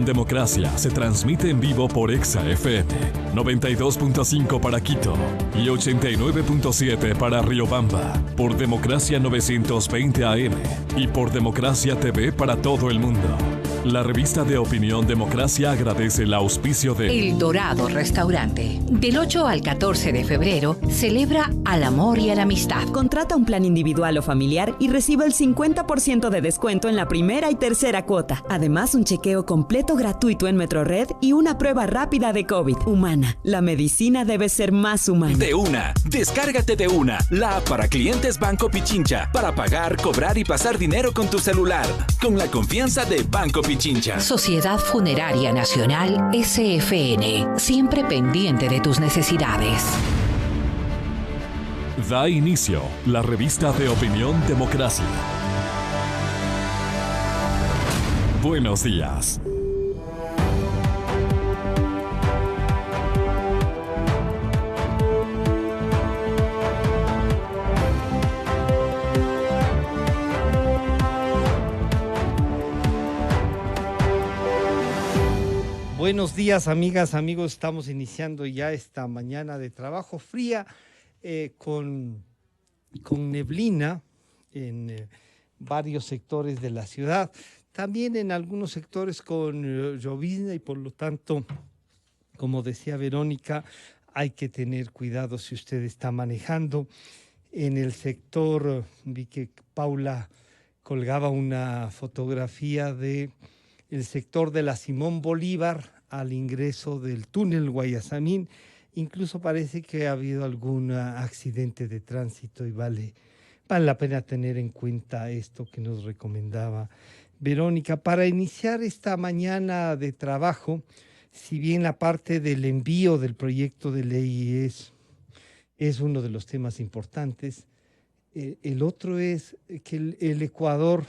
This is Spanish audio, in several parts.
Democracia se transmite en vivo por Exa FM 92.5 para Quito y 89.7 para Riobamba, por Democracia 920 AM y por Democracia TV para todo el mundo. La revista de opinión Democracia agradece el auspicio de El Dorado Restaurante. Del 8 al 14 de febrero, celebra al amor y a la amistad. Contrata un plan individual o familiar y recibe el 50% de descuento en la primera y tercera cuota. Además, un chequeo completo gratuito en Metrored y una prueba rápida de COVID. Humana. La medicina debe ser más humana. De Una. Descárgate De Una, la app para clientes Banco Pichincha, para pagar, cobrar y pasar dinero con tu celular. Con la confianza de Banco Pichincha. Sociedad Funeraria Nacional SFN. Siempre pendiente de tus necesidades. Da inicio la revista de opinión Democracia. Buenos días. Buenos días, amigas, amigos. Estamos iniciando ya esta mañana de trabajo fría con neblina en varios sectores de la ciudad. También en algunos sectores con llovizna y por lo tanto, como decía Verónica, hay que tener cuidado si usted está manejando. En el sector, vi que Paula colgaba una fotografía de el sector de la Simón Bolívar al ingreso del túnel Guayasamín. Incluso parece que ha habido algún accidente de tránsito y vale la pena tener en cuenta esto que nos recomendaba Verónica. Para iniciar esta mañana de trabajo, si bien la parte del envío del proyecto de ley es uno de los temas importantes, el otro es que el Ecuador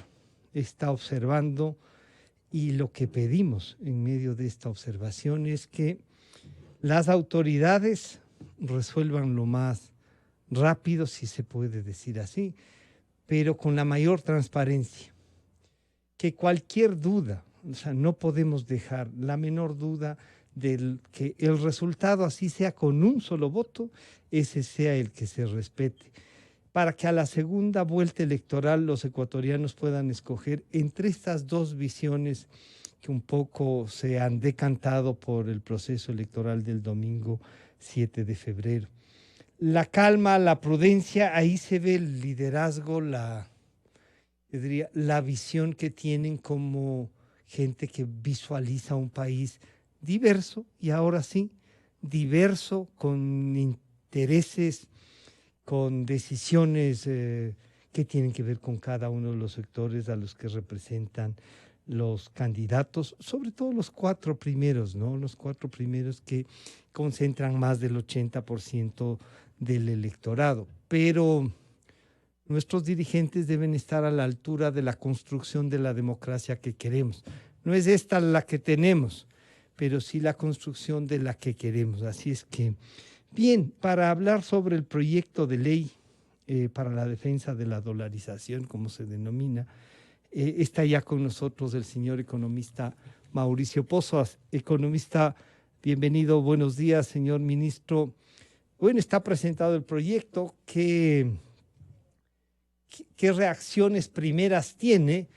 está observando. Y lo que pedimos en medio de esta observación es que las autoridades resuelvan lo más rápido, si se puede decir así, pero con la mayor transparencia. Que cualquier duda, o sea, no podemos dejar la menor duda de que el resultado, así sea con un solo voto, ese sea el que se respete, para que a la segunda vuelta electoral los ecuatorianos puedan escoger entre estas dos visiones que un poco se han decantado por el proceso electoral del domingo 7 de febrero. La calma, la prudencia, ahí se ve el liderazgo, la visión que tienen como gente que visualiza un país diverso, y ahora sí, diverso, con intereses, con decisiones que tienen que ver con cada uno de los sectores a los que representan los candidatos, sobre todo los cuatro primeros, ¿no? Los cuatro primeros que concentran más del 80% del electorado. Pero nuestros dirigentes deben estar a la altura de la construcción de la democracia que queremos. No es esta la que tenemos, pero sí la construcción de la que queremos. Así es que, bien, para hablar sobre el proyecto de ley para la defensa de la dolarización, como se denomina, está ya con nosotros el señor economista Mauricio Pozos. Economista, bienvenido, buenos días, señor ministro. Bueno, está presentado el proyecto. ¿Qué reacciones primeras tiene?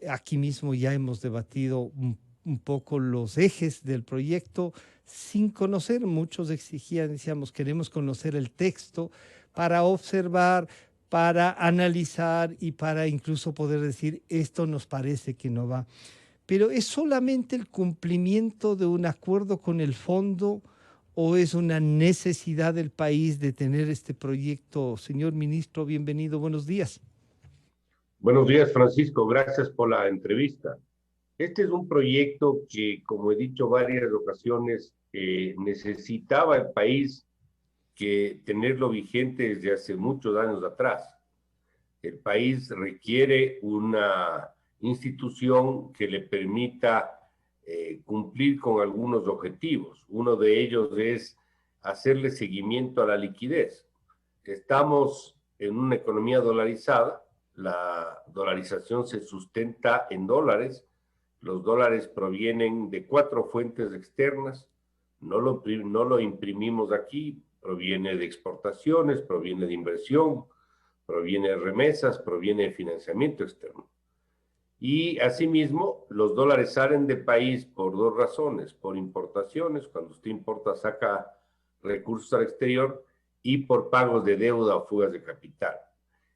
Aquí mismo ya hemos debatido un poco los ejes del proyecto sin conocer. Muchos exigían, decíamos, queremos conocer el texto para observar, para analizar y para incluso poder decir esto nos parece que no va. Pero ¿es solamente el cumplimiento de un acuerdo con el fondo o es una necesidad del país de tener este proyecto? Señor ministro, bienvenido, buenos días. Buenos días, Francisco, gracias por la entrevista. Este es un proyecto que, como he dicho varias ocasiones, necesitaba el país que tenerlo vigente desde hace muchos años atrás. El país requiere una institución que le permita cumplir con algunos objetivos. Uno de ellos es hacerle seguimiento a la liquidez. Estamos en una economía dolarizada, la dolarización se sustenta en dólares Los dólares provienen de 4 fuentes externas, no lo imprimimos aquí, proviene de exportaciones, proviene de inversión, proviene de remesas, proviene de financiamiento externo. Y asimismo, los dólares salen del país por 2 razones: por importaciones, cuando usted importa saca recursos al exterior, y por pagos de deuda o fugas de capital.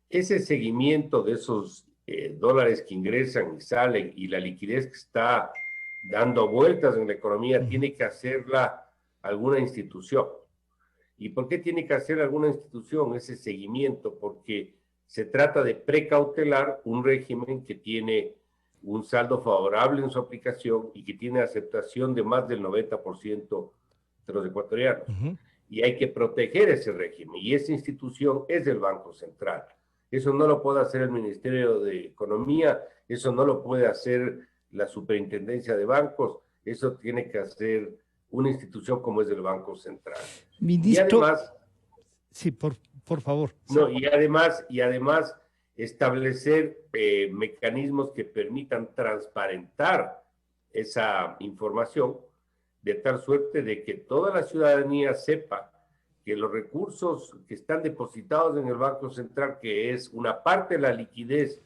Ese seguimiento de esos dólares que ingresan y salen y la liquidez que está dando vueltas en la economía tiene que hacerla alguna institución. ¿Y por qué tiene que hacer alguna institución ese seguimiento? Porque se trata de precautelar un régimen que tiene un saldo favorable en su aplicación y que tiene aceptación de más del 90% de los ecuatorianos. Y hay que proteger ese régimen, y esa institución es el Banco Central. Eso no lo puede hacer el Ministerio de Economía, eso no lo puede hacer la Superintendencia de Bancos, eso tiene que hacer una institución como es el Banco Central. Ministro, y además, sí, por favor. No, y además establecer mecanismos que permitan transparentar esa información, de tal suerte de que toda la ciudadanía sepa que los recursos que están depositados en el Banco Central, que es una parte de la liquidez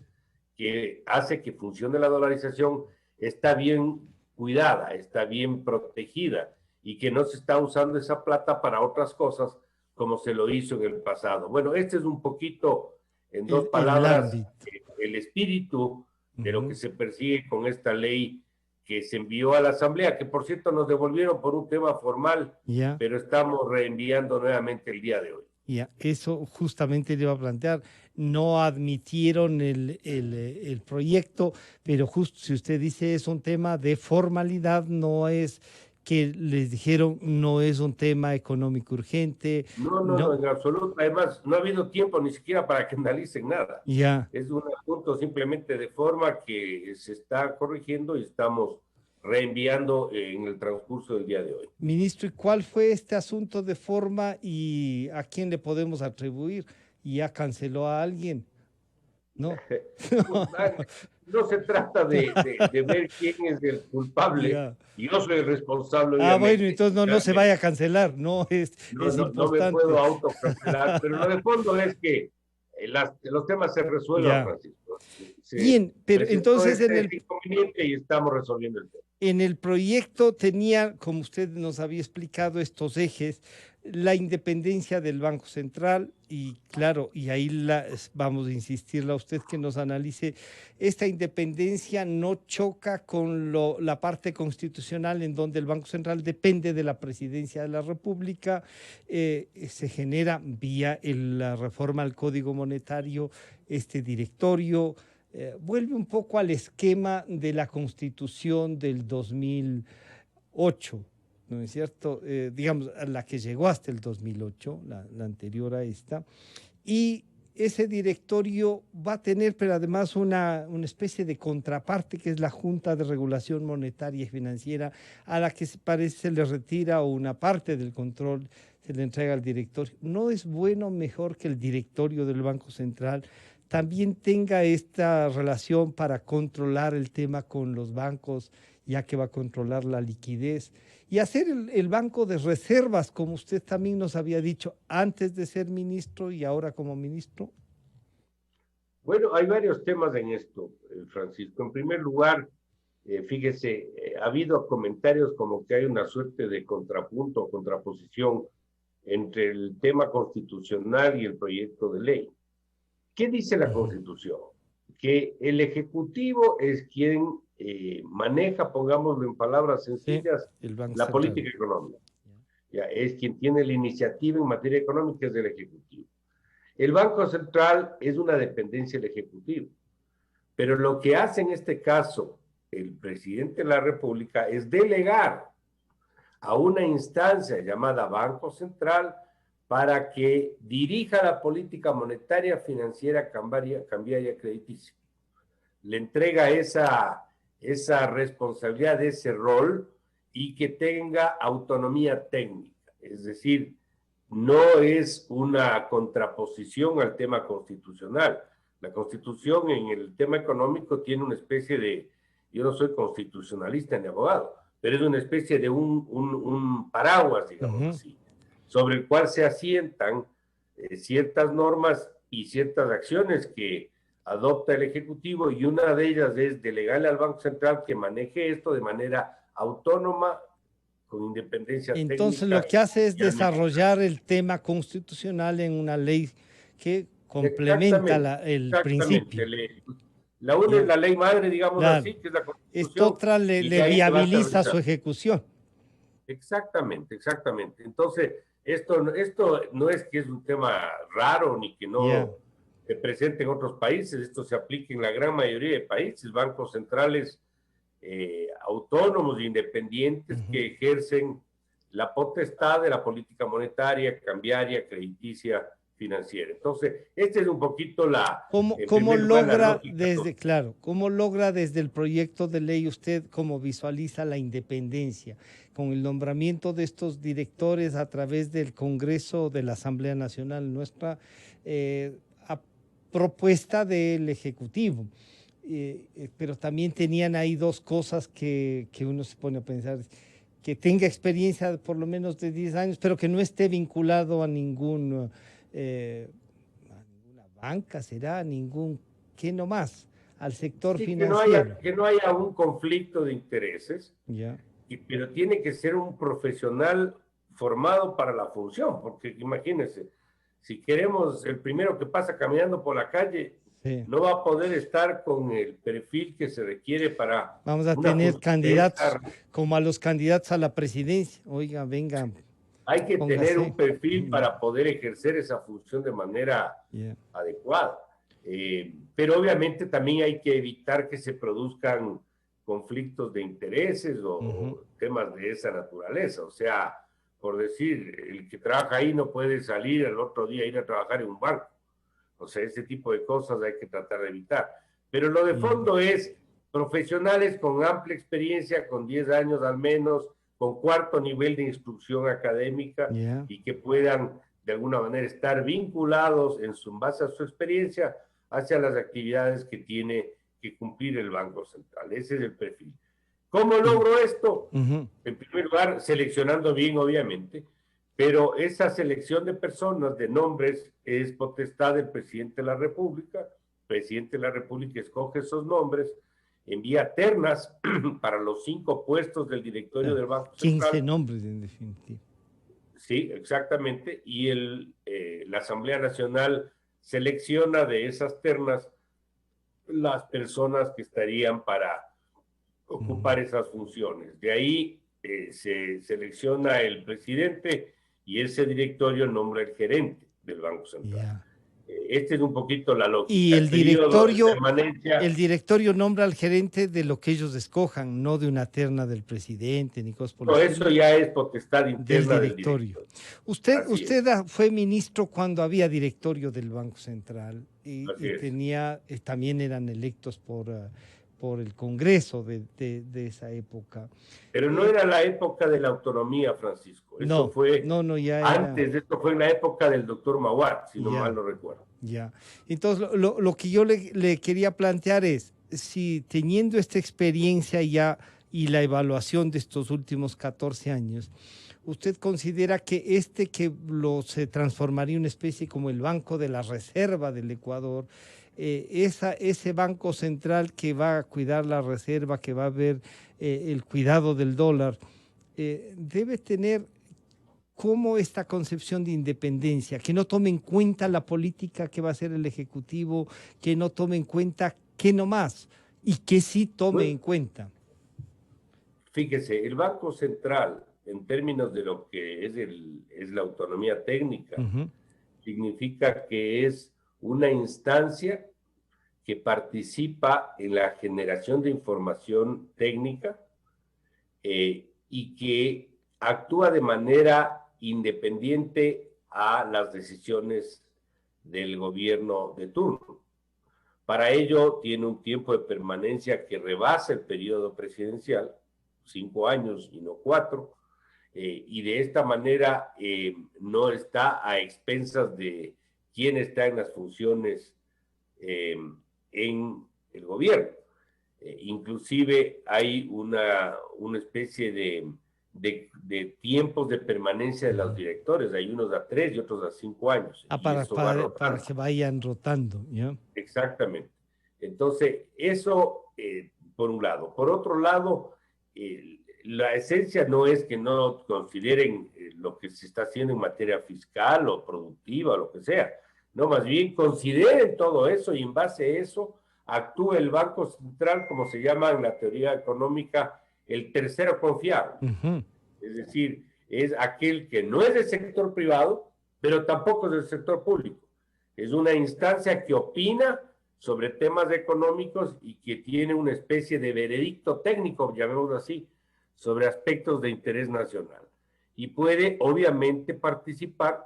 que hace que funcione la dolarización, está bien cuidada, está bien protegida, y que no se está usando esa plata para otras cosas como se lo hizo en el pasado. Bueno, este es un poquito, en 2 palabras, el espíritu de lo que se persigue con esta ley que se envió a la Asamblea, que por cierto nos devolvieron por un tema formal, pero estamos reenviando nuevamente el día de hoy. Eso justamente le iba a plantear. No admitieron el proyecto, pero justo si usted dice es un tema de formalidad, no es que les dijeron, no es un tema económico urgente. No, en absoluto. Además, no ha habido tiempo ni siquiera para que analicen nada. Es un asunto simplemente de forma que se está corrigiendo y estamos reenviando en el transcurso del día de hoy. Ministro, ¿y cuál fue este asunto de forma y a quién le podemos atribuir? ¿Ya canceló a alguien? No. No se trata de ver quién es el culpable. Yo soy el responsable. Bueno, entonces no se vaya a cancelar. No es importante. No me puedo autocancelar, pero lo de fondo es que los temas se resuelvan, Francisco. Bien, pero entonces en el inconveniente y estamos resolviendo el tema. En el proyecto tenía, como usted nos había explicado, estos ejes: la independencia del Banco Central, y claro, y ahí vamos a insistirle a usted que nos analice, esta independencia no choca con la parte constitucional en donde el Banco Central depende de la Presidencia de la República, se genera vía la reforma al Código Monetario este directorio, vuelve un poco al esquema de la Constitución del 2008, ¿no es cierto? Digamos, a la que llegó hasta el 2008, la anterior a esta, y ese directorio va a tener, pero además una especie de contraparte, que es la Junta de Regulación Monetaria y Financiera, a la que parece se le retira una parte del control, se le entrega al directorio. ¿No es bueno, mejor que el directorio del Banco Central también tenga esta relación para controlar el tema con los bancos, ya que va a controlar la liquidez, y hacer el banco de reservas, como usted también nos había dicho antes de ser ministro y ahora como ministro? Bueno, hay varios temas en esto, Francisco. En primer lugar, fíjese, ha habido comentarios como que hay una suerte de contrapunto o contraposición entre el tema constitucional y el proyecto de ley. ¿Qué dice la Constitución? Que el Ejecutivo es quien maneja, pongámoslo en palabras sencillas, la política económica. Es quien tiene la iniciativa en materia económica, es el Ejecutivo. El Banco Central es una dependencia del Ejecutivo, pero lo que hace en este caso el presidente de la República es delegar a una instancia llamada Banco Central para que dirija la política monetaria, financiera, cambiaria, crediticia. Le entrega esa responsabilidad, ese rol, y que tenga autonomía técnica. Es decir, no es una contraposición al tema constitucional. La Constitución en el tema económico tiene una especie de yo no soy constitucionalista ni abogado, pero es una especie de un paraguas, digamos así, sobre el cual se asientan ciertas normas y ciertas acciones que adopta el Ejecutivo, y una de ellas es delegarle al Banco Central que maneje esto de manera autónoma, con independencia técnica. Entonces lo que hace es desarrollar el tema constitucional en una ley que complementa el principio. La una es la ley madre, digamos así, que es la Constitución. Esta otra le viabiliza su ejecución. Exactamente. Entonces, esto no es que es un tema raro ni que no se presente en otros países. Esto se aplica en la gran mayoría de países, bancos centrales autónomos e independientes que ejercen la potestad de la política monetaria, cambiaria, crediticia, financiera. Entonces, esta es un poquito ¿Cómo logra desde el proyecto de ley usted cómo visualiza la independencia con el nombramiento de estos directores a través del Congreso de la Asamblea Nacional, nuestra propuesta del Ejecutivo? Pero también tenían ahí dos cosas que uno se pone a pensar: que tenga experiencia de por lo menos de 10 años, pero que no esté vinculado a ninguna banca, ¿qué nomás? Al sector financiero. Que no haya un conflicto de intereses, pero tiene que ser un profesional formado para la función, porque imagínense, si queremos el primero que pasa caminando por la calle, no va a poder estar con el perfil que se requiere para... Vamos a tener candidatos como a los candidatos a la presidencia. Oiga, venga. Hay que tener un perfil para poder ejercer esa función de manera adecuada. Pero obviamente también hay que evitar que se produzcan conflictos de intereses o temas de esa naturaleza. O sea, por decir, el que trabaja ahí no puede salir el otro día ir a trabajar en un banco. O sea, ese tipo de cosas hay que tratar de evitar. Pero lo de fondo es profesionales con amplia experiencia, con 10 años al menos, con cuarto nivel de instrucción académica y que puedan de alguna manera estar vinculados en base a su experiencia hacia las actividades que tiene que cumplir el Banco Central. Ese es el perfil. ¿Cómo logro esto? En primer lugar, seleccionando bien, obviamente, pero esa selección de personas, de nombres, es potestad del presidente de la República. El presidente de la República escoge esos nombres, envía ternas para los 5 puestos del directorio del Banco Central. 15 nombres, en definitiva. Sí, exactamente. Y la Asamblea Nacional selecciona de esas ternas las personas que estarían para ocupar esas funciones. De ahí se selecciona el presidente y ese directorio nombra el gerente del Banco Central. Este es un poquito la lógica. Y el directorio nombra al gerente de lo que ellos escojan, no de una terna del presidente ni cosas por el estilo. Eso ya es potestad interna del directorio. Usted fue ministro cuando había directorio del Banco Central y también eran electos por el Congreso de esa época. Pero no era la época de la autonomía, Francisco. Esto fue antes, esto fue en la época del doctor Mawad, si no mal no recuerdo. Entonces, lo que yo le quería plantear es, si teniendo esta experiencia ya y la evaluación de estos últimos 14 años, ¿usted considera que se transformaría en una especie como el Banco de la Reserva del Ecuador? Ese Banco Central que va a cuidar la reserva, que va a ver el cuidado del dólar, debe tener como esta concepción de independencia, que no tome en cuenta la política que va a hacer el Ejecutivo, que no tome en cuenta que no más, y que sí tome en cuenta. Fíjese, el Banco Central, en términos de lo que es la autonomía técnica, significa que es una instancia que participa en la generación de información técnica y que actúa de manera independiente a las decisiones del gobierno de turno. Para ello tiene un tiempo de permanencia que rebasa el periodo presidencial, 5 años y no 4, y de esta manera no está a expensas de quién está en las funciones en el gobierno. Inclusive hay una especie de tiempos de permanencia de los directores. Hay unos a 3 y otros a 5 años. Y eso va Para que vayan rotando, ¿ya? Exactamente. Entonces, eso por un lado. Por otro lado, la esencia no es que no consideren lo que se está haciendo en materia fiscal o productiva o lo que sea. No, más bien consideren todo eso y en base a eso actúa el Banco Central, como se llama en la teoría económica, el tercero confiable. Uh-huh. Es decir, es aquel que no es del sector privado, pero tampoco es del sector público. Es una instancia que opina sobre temas económicos y que tiene una especie de veredicto técnico, llamémoslo así, sobre aspectos de interés nacional. Y puede, obviamente, participar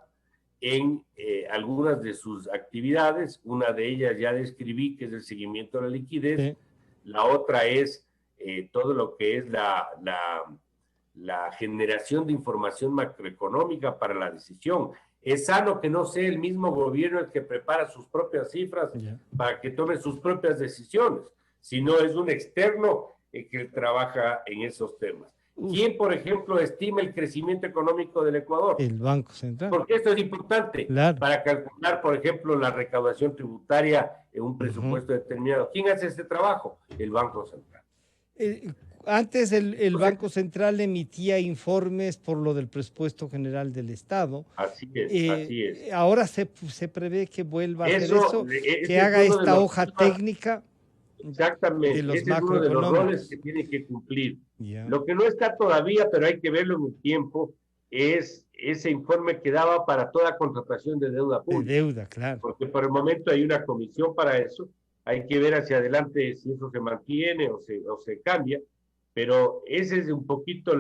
en algunas de sus actividades. Una de ellas ya describí, que es el seguimiento de la liquidez. Sí. La otra es todo lo que es la generación de información macroeconómica para la decisión. Es sano que no sea el mismo gobierno el que prepara sus propias cifras para que tome sus propias decisiones, sino es un externo que trabaja en esos temas. ¿Quién, por ejemplo, estima el crecimiento económico del Ecuador? El Banco Central. Porque esto es importante para calcular, por ejemplo, la recaudación tributaria en un presupuesto determinado. ¿Quién hace este trabajo? El Banco Central. Antes el Banco Central emitía informes por lo del presupuesto general del Estado. Así es. Ahora se prevé que vuelva a hacer eso, que haga esta hoja técnica. Exactamente, ese es uno de los roles que tiene que cumplir. Lo que no está todavía, pero hay que verlo en el tiempo, es ese informe que daba para toda contratación de deuda pública. De deuda, claro. Porque por el momento hay una comisión para eso. Hay que ver hacia adelante si eso se mantiene o se cambia, pero ese es un poquito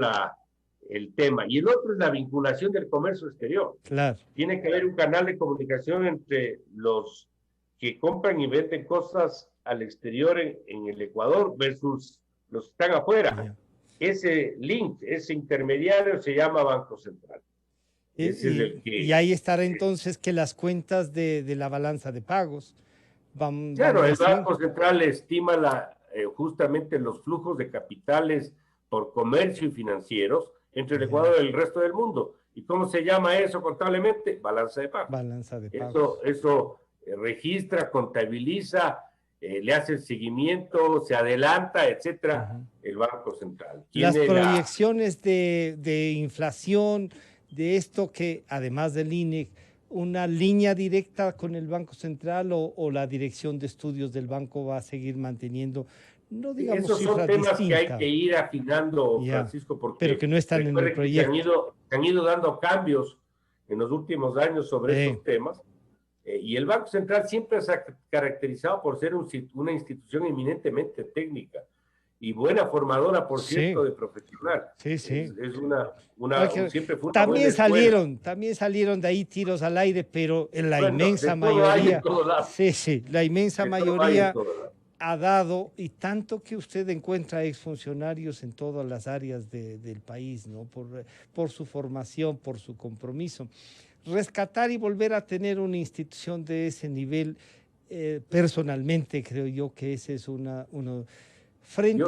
el tema. Y el otro es la vinculación del comercio exterior. Claro. Tiene que haber un canal de comunicación entre los que compran y venden cosas al exterior en el Ecuador versus los que están afuera. Ese link, ese intermediario se llama Banco Central. Y ahí estará entonces que las cuentas de la balanza de pagos Claro, el Banco Central estima justamente los flujos de capitales por comercio y financieros entre el Ecuador y el resto del mundo. ¿Y cómo se llama eso contablemente? Balanza de pagos. Balanza de pagos. Eso registra, contabiliza, le hace el seguimiento, se adelanta, etcétera, el Banco Central. Las proyecciones de inflación, de esto que además del INE, una línea directa con el Banco Central o la dirección de estudios del banco va a seguir manteniendo, no digamos esos son temas distintas, que hay que ir afinando, Francisco, porque pero que no están en el proyecto. Se han ido dando cambios en los últimos años sobre estos temas, y el Banco Central siempre se ha caracterizado por ser una institución eminentemente técnica y buena formadora, por cierto, de profesional. Sí. Es siempre fue una también salieron de ahí tiros al aire, pero en la inmensa mayoría, la inmensa mayoría ha dado, y tanto que usted encuentra exfuncionarios en todas las áreas del país, ¿no? Por su formación, por su compromiso. Rescatar y volver a tener una institución de ese nivel, personalmente creo yo que ese es uno frente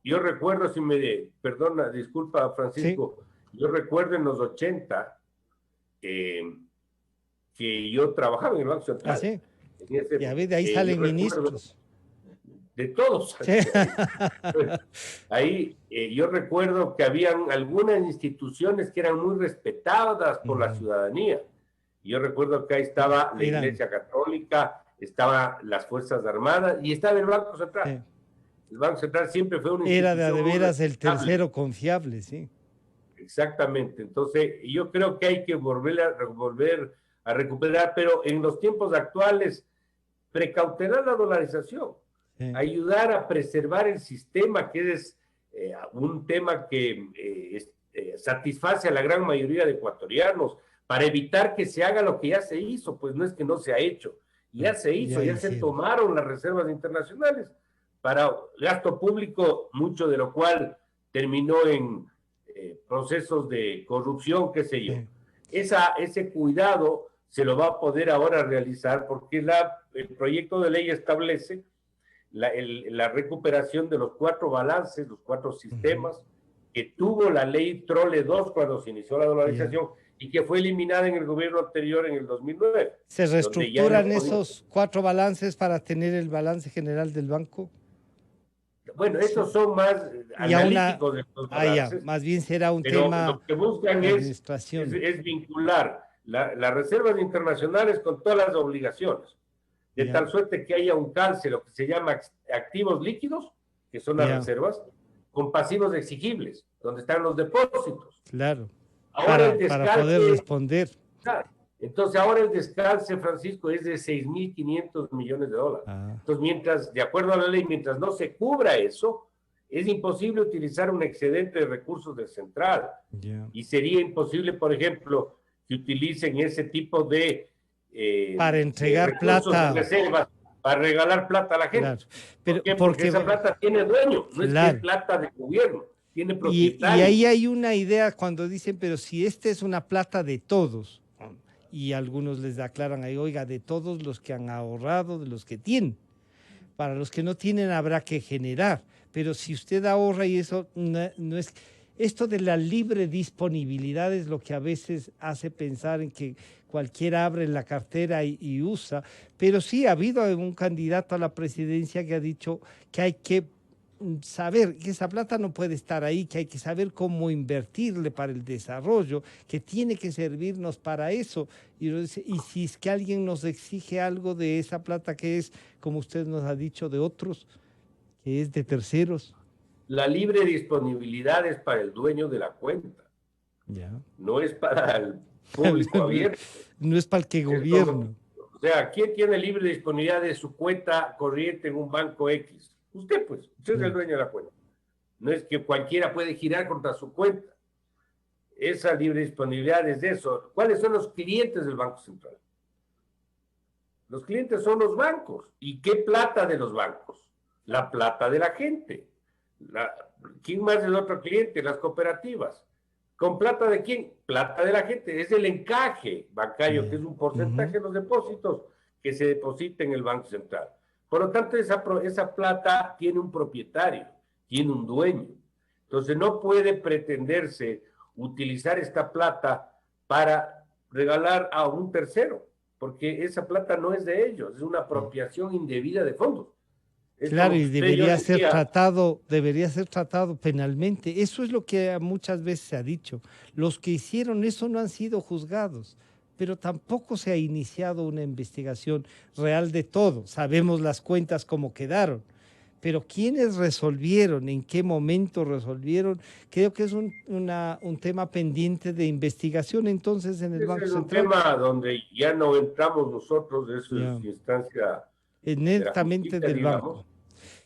yo recuerdo, si me perdona, disculpa Francisco, yo recuerdo en los 80 que yo trabajaba en el Banco Central. Sí. Ya ves, de ahí salen ministros. De todos. Sí. Ahí yo recuerdo que habían algunas instituciones que eran muy respetadas por la ciudadanía. Yo recuerdo que ahí estaba la Iglesia Católica, estaban las Fuerzas Armadas y estaba el Banco Central. Sí. El Banco Central siempre fue una institución. Era de veras el tercero confiable, sí. Exactamente. Entonces, yo creo que hay que volver a recuperar, pero en los tiempos actuales, precautelar la dolarización, ayudar a preservar el sistema, que es un tema que satisface a la gran mayoría de ecuatorianos, para evitar que se haga lo que ya se hizo, pues no es que no se ha hecho, ya se hizo, ya se tomaron las reservas internacionales para gasto público, mucho de lo cual terminó en procesos de corrupción, qué sé yo. Ese cuidado se lo va a poder ahora realizar porque el proyecto de ley establece la recuperación de los 4 balances, los 4 sistemas que tuvo la ley Trole 2 cuando se inició la dolarización y que fue eliminada en el gobierno anterior en el 2009. ¿Se reestructuran esos 4 balances para tener el balance general del banco? Bueno, esos son más analíticos de los balances. Más bien será un pero tema lo que buscan de es administración. Es vincular las reservas internacionales con todas las obligaciones, de tal suerte que haya un calce, lo que se llama activos líquidos, que son las reservas, con pasivos exigibles, donde están los depósitos. Claro, ahora para poder responder. Claro. Entonces ahora el descalce, Francisco, es de 6.500 millones de dólares. Entonces, mientras, de acuerdo a la ley, mientras no se cubra eso, es imposible utilizar un excedente de recursos del central. Y sería imposible, por ejemplo, que utilicen ese tipo de para entregar plata, reservas, para regalar plata a la gente. Claro. Pero, porque esa plata tiene dueño, no es que es plata del gobierno, tiene propietario. Y ahí hay una idea cuando dicen, pero si esta es una plata de todos, y algunos les aclaran ahí, oiga, de todos los que han ahorrado, de los que tienen. Para los que no tienen habrá que generar, pero si usted ahorra y eso no es... Esto de la libre disponibilidad es lo que a veces hace pensar en que cualquiera abre la cartera y usa, pero sí ha habido un candidato a la presidencia que ha dicho que hay que saber que esa plata no puede estar ahí, que hay que saber cómo invertirle para el desarrollo, que tiene que servirnos para eso. Y si es que alguien nos exige algo de esa plata que es, como usted nos ha dicho, de otros, que es de terceros. La libre disponibilidad es para el dueño de la cuenta. No es para el público abierto. No es para el que gobierna. O sea, ¿quién tiene libre disponibilidad de su cuenta corriente en un banco X? Usted, pues, usted es el dueño de la cuenta. No es que cualquiera puede girar contra su cuenta. Esa libre disponibilidad es de eso. ¿Cuáles son los clientes del Banco Central? Los clientes son los bancos. ¿Y qué plata de los bancos? La plata de la gente. ¿Quién más es el otro cliente? Las cooperativas. ¿Con plata de quién? Plata de la gente. Es el encaje bancario, que es un porcentaje de los depósitos que se deposita en el Banco Central. Por lo tanto, esa plata tiene un propietario, tiene un dueño. Entonces, no puede pretenderse utilizar esta plata para regalar a un tercero, porque esa plata no es de ellos, es una apropiación indebida de fondos. Claro, y debería ser tratado penalmente. Eso es lo que muchas veces se ha dicho. Los que hicieron eso no han sido juzgados, pero tampoco se ha iniciado una investigación real de todo. Sabemos las cuentas cómo quedaron, pero quiénes resolvieron, en qué momento resolvieron, creo que es un tema pendiente de investigación entonces en el Banco Central. Es un tema donde ya no entramos nosotros, eso es instancia netamente del banco,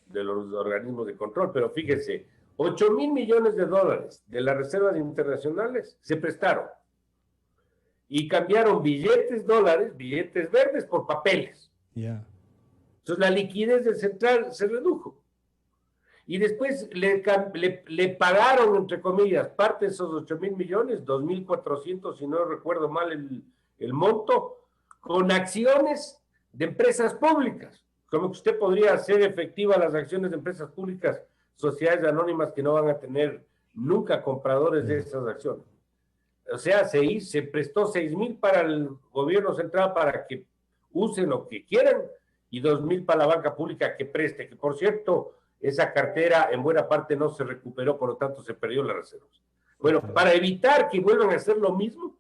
de los organismos de control, pero fíjese, 8.000 millones de dólares de las reservas internacionales se prestaron y cambiaron billetes verdes por papeles. Entonces la liquidez del central se redujo. Y después le pagaron, entre comillas, parte de esos 8.000 millones, 2.400, si no recuerdo mal el monto, con acciones de empresas públicas. Como que usted podría hacer efectiva las acciones de empresas públicas, sociedades anónimas que no van a tener nunca compradores de esas acciones. O sea, se prestó 6.000 para el gobierno central para que usen lo que quieran y 2.000 para la banca pública que preste, que por cierto, esa cartera en buena parte no se recuperó, por lo tanto se perdió las reservas. Bueno, para evitar que vuelvan a hacer lo mismo,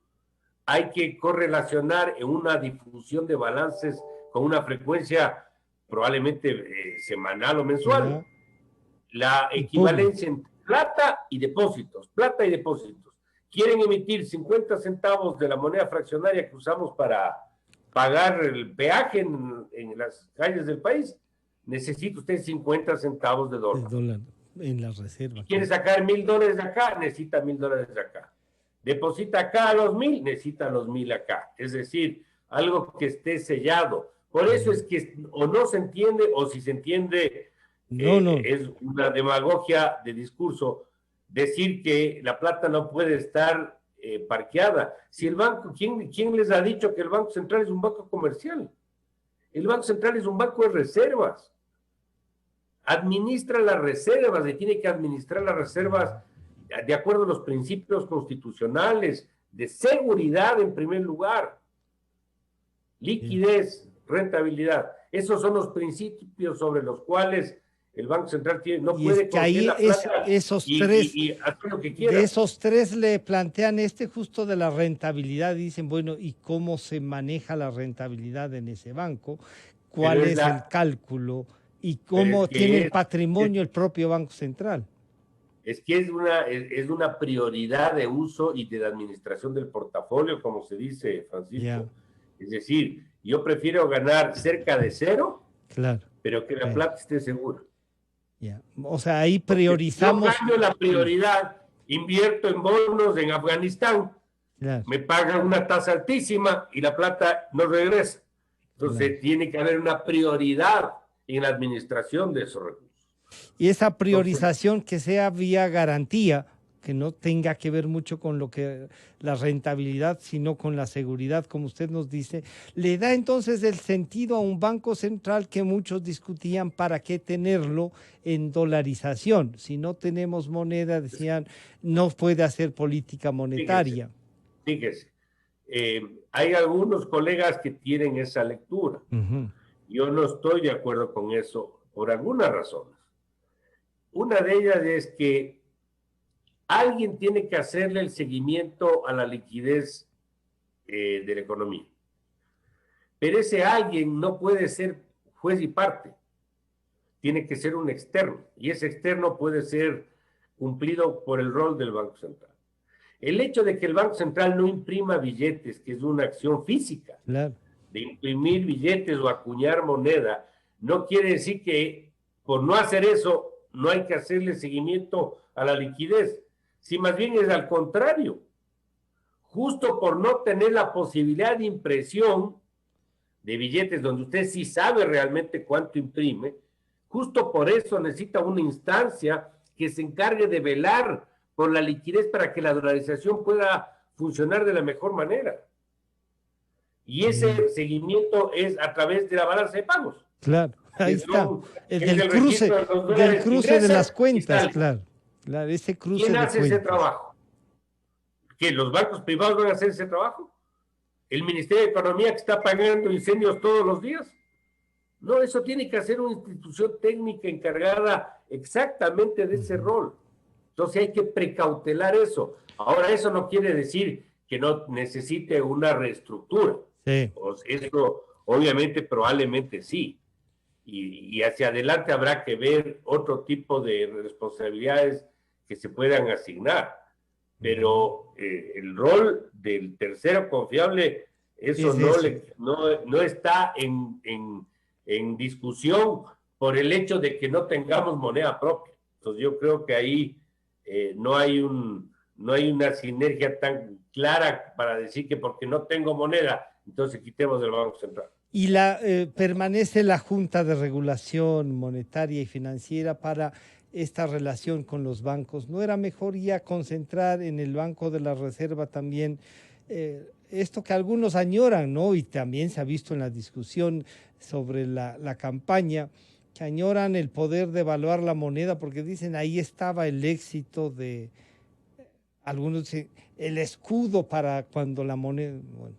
hay que correlacionar en una difusión de balances con una frecuencia probablemente semanal o mensual, la equivalencia entre plata y depósitos. Quieren emitir 50 centavos de la moneda fraccionaria que usamos para pagar el peaje en las calles del país, necesita usted 50 centavos de dólar. En la reserva. Quiere sacar $1,000 de acá, necesita $1,000 de acá. Deposita acá a los 1,000, necesita los 1,000 acá. Es decir, algo que esté sellado. Por eso es que o no se entiende, o si se entiende, es una demagogia de discurso decir que la plata no puede estar parqueada. Si el banco, ¿quién les ha dicho que el Banco Central es un banco comercial? El Banco Central es un banco de reservas. administra las reservas y tiene que administrar las reservas de acuerdo a los principios constitucionales de seguridad en primer lugar, liquidez, rentabilidad. Esos son los principios sobre los cuales el Banco Central no puede que ahí esos tres, hacer lo que quiera. De esos tres le plantean justo de la rentabilidad. Dicen, bueno, ¿y cómo se maneja la rentabilidad en ese banco? ¿Cuál es el cálculo? ¿Y cómo tiene el patrimonio el propio Banco Central? Es que es una prioridad de uso y de administración del portafolio, como se dice, Francisco. Yeah. Es decir, yo prefiero ganar cerca de cero, claro, pero que la plata esté segura. Yeah. O sea, ahí priorizamos. Yo cambio la prioridad, invierto en bonos en Afganistán, claro, me pagan una tasa altísima y la plata no regresa. Entonces, claro, tiene que haber una prioridad en la administración de esos recursos. Y esa priorización que sea vía garantía, que no tenga que ver mucho con lo que la rentabilidad, sino con la seguridad, como usted nos dice, le da entonces el sentido a un banco central que muchos discutían para qué tenerlo en dolarización. Si no tenemos moneda, decían, no puede hacer política monetaria. Fíjese. Hay algunos colegas que tienen esa lectura. Yo no estoy de acuerdo con eso por algunas razones. Una de ellas es que alguien tiene que hacerle el seguimiento a la liquidez de la economía. Pero ese alguien no puede ser juez y parte. Tiene que ser un externo. Y ese externo puede ser cumplido por el rol del Banco Central. El hecho de que el Banco Central no imprima billetes, que es una acción física, claro, de imprimir billetes o acuñar moneda, no quiere decir que por no hacer eso no hay que hacerle seguimiento a la liquidez. Si más bien es al contrario, justo por no tener la posibilidad de impresión de billetes donde usted sí sabe realmente cuánto imprime, justo por eso necesita una instancia que se encargue de velar por la liquidez para que la dolarización pueda funcionar de la mejor manera. Y ese seguimiento es a través de la balanza de pagos. Claro, ahí está. El cruce de las cuentas, claro. Claro, ese cruce ¿Quién de hace cuentas? Ese trabajo? ¿Que los bancos privados van a hacer ese trabajo? ¿El Ministerio de Economía que está pagando incendios todos los días? No, eso tiene que hacer una institución técnica encargada exactamente de ese rol. Entonces hay que precautelar eso. Ahora, eso no quiere decir que no necesite una reestructura. Sí. Eso, obviamente, probablemente sí. Y hacia adelante habrá que ver otro tipo de responsabilidades que se puedan asignar. Pero el rol del tercero confiable, eso no está en discusión por el hecho de que no tengamos moneda propia. Entonces yo creo que ahí no hay una sinergia tan clara para decir que porque no tengo moneda, entonces quitemos del Banco Central. Y permanece la Junta de Regulación Monetaria y Financiera para esta relación con los bancos. ¿No era mejor ya concentrar en el Banco de la Reserva también esto que algunos añoran, ¿no? Y también se ha visto en la discusión sobre la campaña, que añoran el poder de evaluar la moneda porque dicen ahí estaba el éxito de algunos, el escudo para cuando la moneda... Bueno,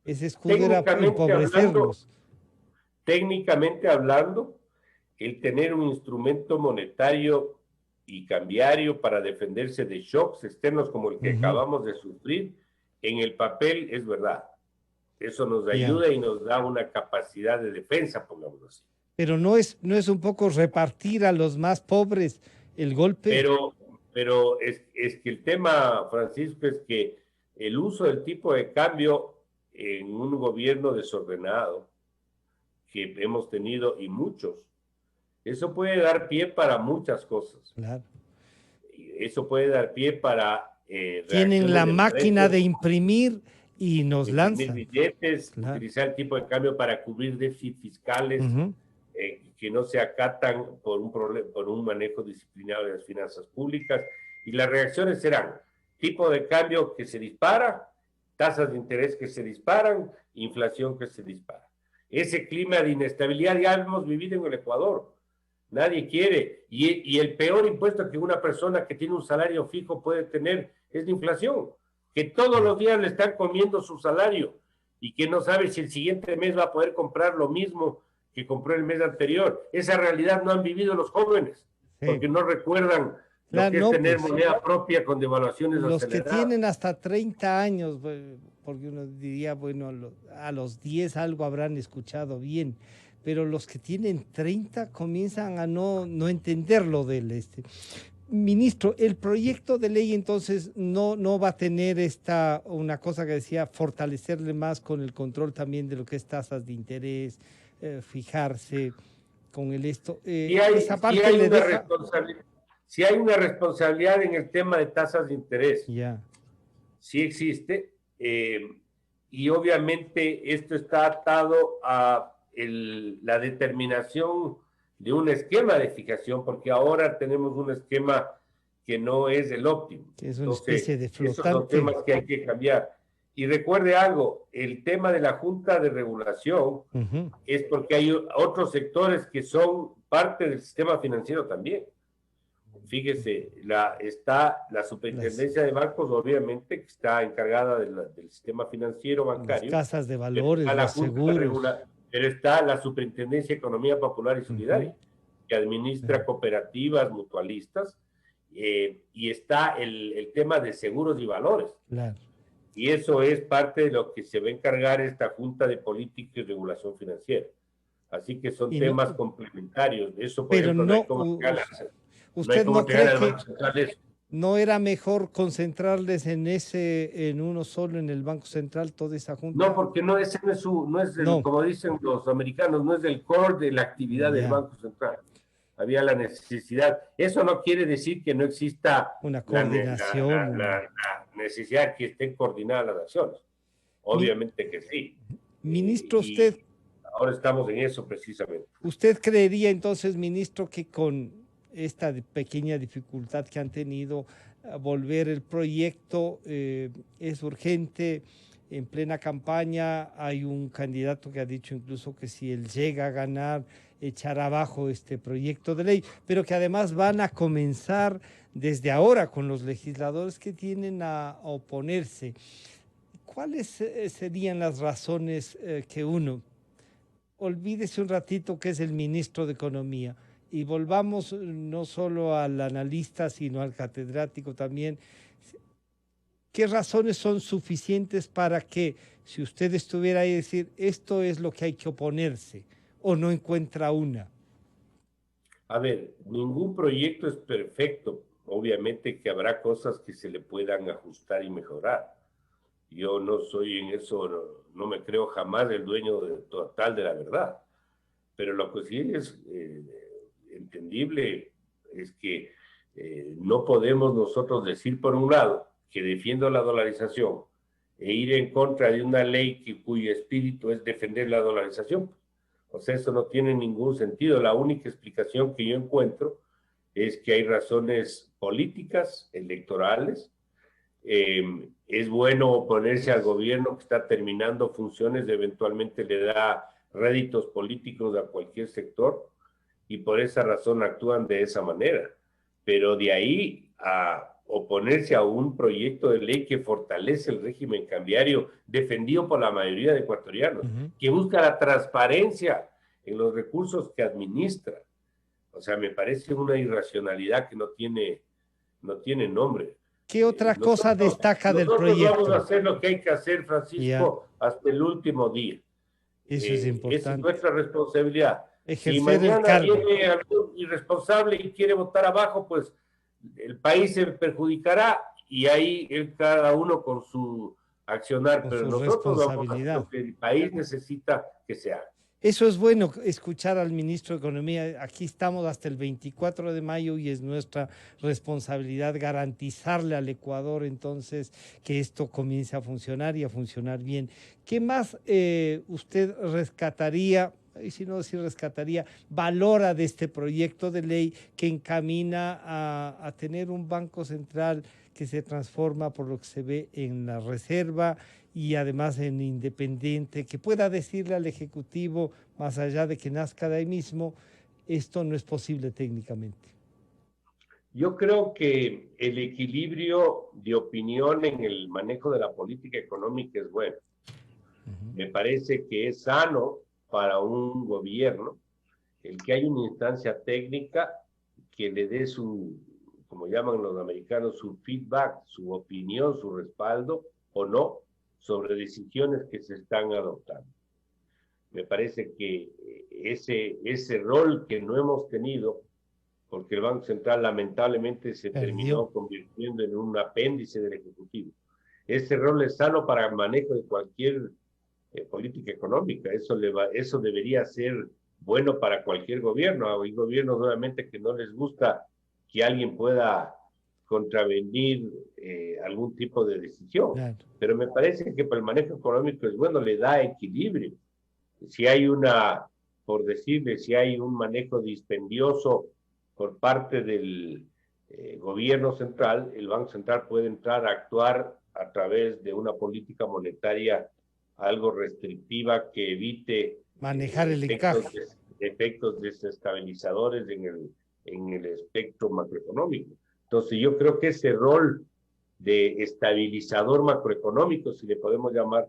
ese escudo era empobrecerlos. Técnicamente hablando, el tener un instrumento monetario y cambiario para defenderse de shocks externos como el que acabamos de sufrir, en el papel es verdad. Eso nos ayuda y nos da una capacidad de defensa, pongámoslo así. Pero no es un poco repartir a los más pobres el golpe. Pero es que el tema, Francisco, es que el uso del tipo de cambio en un gobierno desordenado que hemos tenido y muchos, eso puede dar pie para muchas cosas. Claro. Eso puede dar pie para... tienen la máquina de imprimir y nos lanzan. Billetes, claro, utilizar el tipo de cambio para cubrir déficits fiscales que no se acatan por un manejo disciplinado de las finanzas públicas. Y las reacciones serán tipo de cambio que se dispara, tasas de interés que se disparan, inflación que se dispara. Ese clima de inestabilidad ya hemos vivido en el Ecuador. Nadie quiere. Y el peor impuesto que una persona que tiene un salario fijo puede tener es la inflación, que todos los días le están comiendo su salario y que no sabe si el siguiente mes va a poder comprar lo mismo que compró el mes anterior. Esa realidad no han vivido los jóvenes, porque no recuerdan lo que es tener moneda propia con devaluaciones los aceleradas. Que tienen hasta 30 años, porque uno diría, bueno, a los 10 algo habrán escuchado bien, pero los que tienen 30 comienzan a no entenderlo del Ministro, el proyecto de ley entonces no va a tener una cosa que decía, fortalecerle más con el control también de lo que es tasas de interés, fijarse con el esto. Esa parte le deja... Si hay una responsabilidad en el tema de tasas de interés, sí existe, y obviamente esto está atado a la determinación de un esquema de fijación, porque ahora tenemos un esquema que no es el óptimo. Que es una especie de flotante. Esos son temas que hay que cambiar. Y recuerde algo, el tema de la Junta de Regulación es porque hay otros sectores que son parte del sistema financiero también. Fíjese, está la Superintendencia de Bancos, obviamente, que está encargada del sistema financiero bancario. Las casas de valores, los seguros. Pero está la Superintendencia de Economía Popular y Solidaria, que administra cooperativas mutualistas, y está el tema de seguros y valores. Claro. Y eso es parte de lo que se va a encargar esta Junta de Política y Regulación Financiera. Así que son temas complementarios. Eso, por ejemplo, no hay como ¿usted no cree que no era mejor concentrarles en uno solo, en el Banco Central, toda esa junta? No, porque no es como dicen los americanos, no es el core de la actividad del Banco Central. Había la necesidad. Eso no quiere decir que no exista una coordinación. La necesidad que estén coordinadas las acciones. Obviamente que sí. Ministro, usted... Ahora estamos en eso precisamente. ¿Usted creería entonces, ministro, que con esta pequeña dificultad que han tenido, volver el proyecto es urgente? En plena campaña hay un candidato que ha dicho incluso que si él llega a ganar, echará abajo este proyecto de ley, pero que además van a comenzar desde ahora con los legisladores que tienen a oponerse. ¿Cuáles serían las razones que uno... Olvídese un ratito que es el ministro de Economía y volvamos no solo al analista, sino al catedrático también. ¿Qué razones son suficientes para que, si usted estuviera ahí, decir esto es lo que hay que oponerse, o no encuentra una? A ver, ningún proyecto es perfecto. Obviamente que habrá cosas que se le puedan ajustar y mejorar. Yo no soy en eso, no me creo jamás el dueño total de la verdad. Pero lo que sí es entendible es que no podemos nosotros decir, por un lado, que defiendo la dolarización e ir en contra de una ley cuyo espíritu es defender la dolarización. O sea, eso no tiene ningún sentido. La única explicación que yo encuentro es que hay razones políticas, electorales. Es bueno oponerse al gobierno que está terminando funciones, eventualmente le da réditos políticos a cualquier sector y por esa razón actúan de esa manera. Pero de ahí a oponerse a un proyecto de ley que fortalece el régimen cambiario defendido por la mayoría de ecuatorianos, que busca la transparencia en los recursos que administra. O sea, me parece una irracionalidad que no tiene nombre. ¿Qué otra cosa destaca del proyecto? Nosotros vamos a hacer lo que hay que hacer, Francisco, hasta el último día. Eso es importante. Esa es nuestra responsabilidad. Ejercer si mañana el cargo. Viene algún irresponsable y quiere votar abajo, pues el país se perjudicará y ahí cada uno con su accionar. Con pero su nosotros vamos a hacer responsabilidad. lo que el país necesita que se haga. Eso es bueno, escuchar al ministro de Economía. Aquí estamos hasta el 24 de mayo y es nuestra responsabilidad garantizarle al Ecuador entonces que esto comience a funcionar y a funcionar bien. ¿Qué más usted rescataría, y si no decir rescataría, valora de este proyecto de ley que encamina a tener un banco central que se transforma por lo que se ve en la reserva y además en independiente, que pueda decirle al Ejecutivo, más allá de que nazca de ahí mismo, esto no es posible técnicamente. Yo creo que el equilibrio de opinión en el manejo de la política económica es bueno. Me parece que es sano para un gobierno el que haya una instancia técnica que le dé su, como llaman los americanos, su feedback, su opinión, su respaldo o no sobre decisiones que se están adoptando. Me parece que ese rol que no hemos tenido, porque el Banco Central lamentablemente se terminó convirtiendo en un apéndice del Ejecutivo. Ese rol es sano para el manejo de cualquier política económica. Eso debería ser bueno para cualquier gobierno. Hay gobiernos nuevamente que no les gusta que alguien pueda contravenir algún tipo de decisión. Claro. Pero me parece que para el manejo económico es bueno, le da equilibrio. Si hay por decirle, si hay un manejo dispendioso por parte del gobierno central, el Banco Central puede entrar a actuar a través de una política monetaria algo restrictiva que evite manejar el encaje, efectos desestabilizadores en el espectro macroeconómico. Entonces yo creo que ese rol de estabilizador macroeconómico, si le podemos llamar,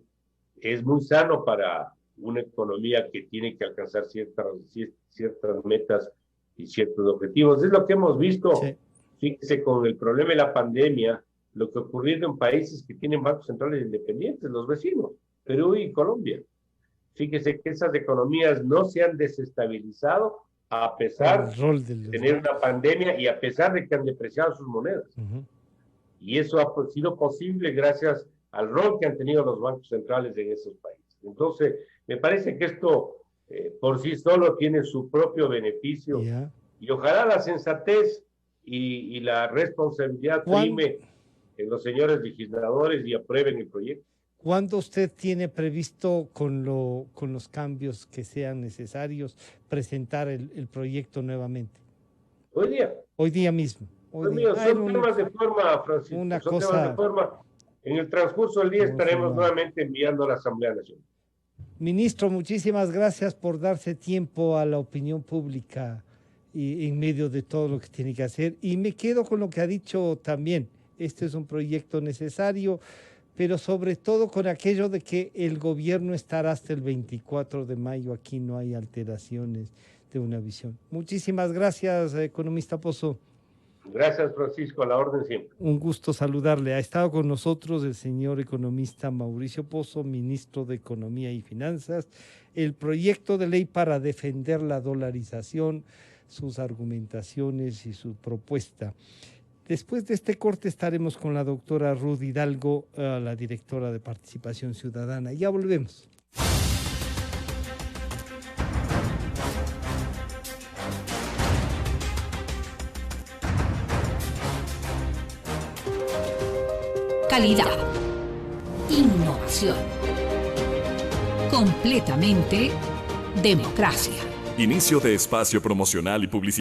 es muy sano para una economía que tiene que alcanzar ciertas metas y ciertos objetivos. Es lo que hemos visto, sí. Fíjese, con el problema de la pandemia, lo que ha ocurrido en países que tienen bancos centrales independientes, los vecinos, Perú y Colombia. Fíjese que esas economías no se han desestabilizado a pesar de tener una pandemia y a pesar de que han depreciado sus monedas. Y eso ha sido posible gracias al rol que han tenido los bancos centrales en esos países. Entonces, me parece que esto por sí solo tiene su propio beneficio. Y ojalá la sensatez y la responsabilidad prime en los señores legisladores y aprueben el proyecto. ¿Cuándo usted tiene previsto, con los cambios que sean necesarios, presentar el proyecto nuevamente? Hoy día. Hoy día mismo. Son temas de forma, Francisco. Temas de forma. En el transcurso del día estaremos nuevamente enviando a la Asamblea Nacional. Ministro, muchísimas gracias por darse tiempo a la opinión pública y en medio de todo lo que tiene que hacer. Y me quedo con lo que ha dicho también. Este es un proyecto necesario, pero sobre todo con aquello de que el gobierno estará hasta el 24 de mayo. Aquí no hay alteraciones de una visión. Muchísimas gracias, economista Pozo. Gracias, Francisco, a la orden siempre. Un gusto saludarle. Ha estado con nosotros el señor economista Mauricio Pozo, ministro de Economía y Finanzas. El proyecto de ley para defender la dolarización, sus argumentaciones y su propuesta. Después de este corte estaremos con la doctora Ruth Hidalgo, la directora de Participación Ciudadana. Ya volvemos. Calidad, innovación, completamente democracia. Inicio de espacio promocional y publicidad.